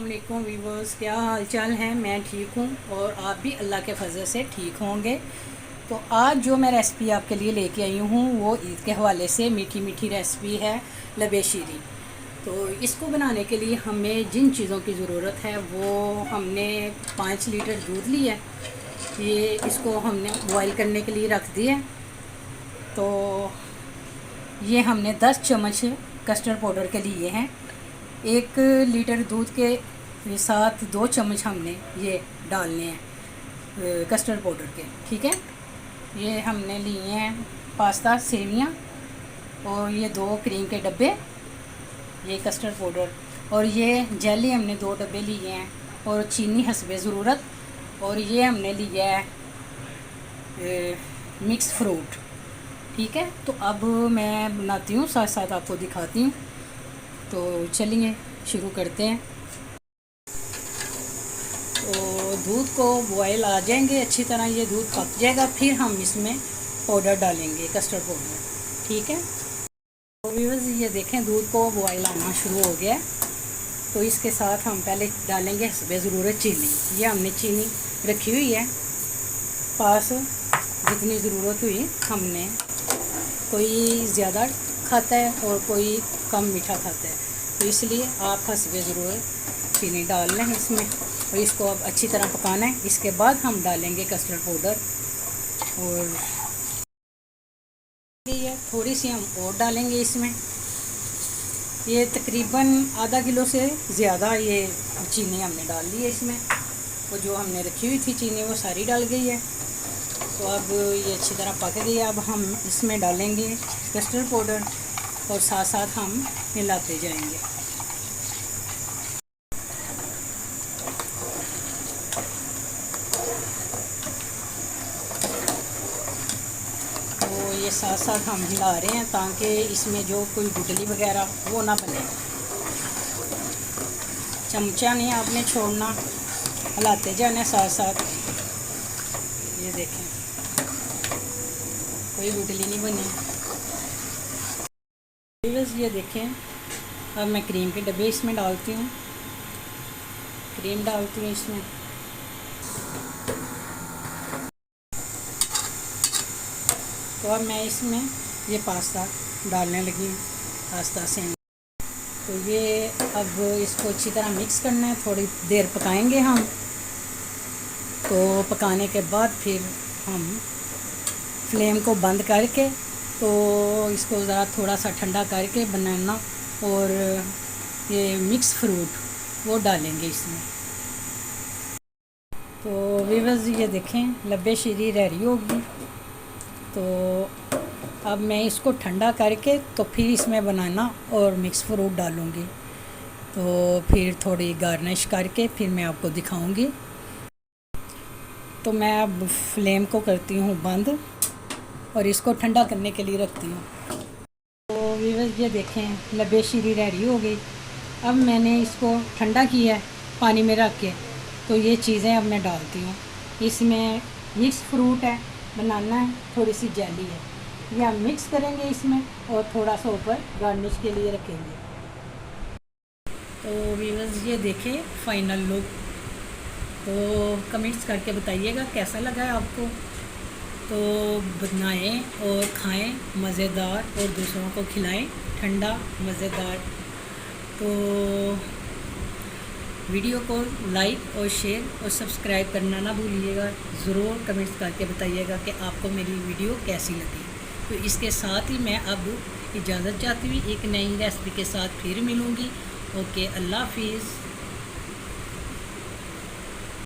अस्सलाम वालेकुम वीवर्स, क्या हाल चाल है। मैं ठीक हूँ और आप भी अल्लाह के फजल से ठीक होंगे। तो आज जो मैं रेसिपी आपके लिए लेके आई हूँ वो ईद के हवाले से मीठी मीठी रेसिपी है, लबे शीरी। तो इसको बनाने के लिए हमें जिन चीज़ों की ज़रूरत है वो हमने 5 लीटर दूध लिया है। ये इसको हमने बॉईल करने के लिए रख दिया। तो ये हमने 10 चम्मच कस्टर्ड पाउडर के लिए हैं। 1 लीटर दूध के साथ 2 चम्मच हमने ये डालने हैं कस्टर्ड पाउडर के। ठीक है, ये हमने लिए हैं पास्ता सेवियाँ और ये 2 क्रीम के डब्बे, ये कस्टर्ड पाउडर और ये जेली हमने 2 डब्बे लिए हैं और चीनी हस्बे ज़रूरत। और ये हमने लिया है मिक्स फ्रूट। ठीक है, तो अब मैं बनाती हूँ, साथ साथ आपको दिखाती हूँ। तो चलिए शुरू करते हैं। तो दूध को बॉयल आ जाएंगे अच्छी तरह, ये दूध पक जाएगा, फिर हम इसमें पाउडर डालेंगे, कस्टर्ड पाउडर। ठीक है, तो व्यूअर्स ये देखें दूध को बॉयल आना शुरू हो गया है। तो इसके साथ हम पहले डालेंगे बेज़रूरत चीनी। ये हमने चीनी रखी हुई है पास, जितनी ज़रूरत हुई हमने। कोई ज़्यादा खाता है और कोई कम मीठा खाता है, तो इसलिए आप हस्बे ज़रूरत चीनी डाल लें इसमें। और इसको अब अच्छी तरह पकाना है। इसके बाद हम डालेंगे कस्टर्ड पाउडर और ये थोड़ी सी हम और डालेंगे इसमें। ये तकरीबन आधा किलो से ज़्यादा ये चीनी हमने डाल ली है इसमें। वो जो हमने रखी हुई थी चीनी वो सारी डाल गई है। तो अब ये अच्छी तरह पक गई है। अब हम इसमें डालेंगे कस्टर्ड पाउडर और साथ साथ हम हिलाते जाएंगे। तो ये साथ साथ हम हिला रहे हैं ताकि इसमें जो कोई गुठली वगैरह वो ना बने। चमचा नहीं आपने छोड़ना, हिलाते जाना साथ साथ। ये देखें कोई गुठली नहीं बनी। बस ये देखें, अब मैं क्रीम के डब्बे इसमें डालती हूँ, क्रीम डालती हूँ इसमें। तो अब मैं इसमें ये पास्ता डालने लगी हूँ, पास्ता से। तो ये अब इसको अच्छी तरह मिक्स करना है, थोड़ी देर पकाएंगे हम। तो पकाने के बाद फिर हम फ्लेम को बंद करके तो इसको ज़रा थोड़ा सा ठंडा करके बनाना और ये मिक्स फ्रूट वो डालेंगे इसमें। तो व्यूअर्स ये देखें लब्बे शीरी रेडी होगी। तो अब मैं इसको ठंडा करके तो फिर इसमें बनाना और मिक्स फ्रूट डालूँगी। तो फिर थोड़ी गार्निश करके फिर मैं आपको दिखाऊँगी। तो मैं अब फ्लेम को करती हूँ बंद और इसको ठंडा करने के लिए रखती हूँ। तो व्यूअर्स ये देखें लब्बे शीरी रेडी हो गई। अब मैंने इसको ठंडा किया है पानी में रख के। तो ये चीज़ें अब मैं डालती हूँ इसमें। मिक्स फ्रूट है, बनाना है, थोड़ी सी जेली है, ये हम मिक्स करेंगे इसमें और थोड़ा सा ऊपर गार्निश के लिए रखेंगे। तो व्यूअर्स ये देखें फाइनल लुक। तो कमेंट्स करके बताइएगा कैसा लगा है आपको। तो बनाएं और खाएं मज़ेदार और दूसरों को खिलाएं ठंडा मज़ेदार। तो वीडियो को लाइक और शेयर और सब्सक्राइब करना ना भूलिएगा। ज़रूर कमेंट्स करके बताइएगा कि आपको मेरी वीडियो कैसी लगी। तो इसके साथ ही मैं अब इजाज़त चाहती हूँ, एक नई रेसिपी के साथ फिर मिलूँगी। ओके, अल्लाह हाफिज़।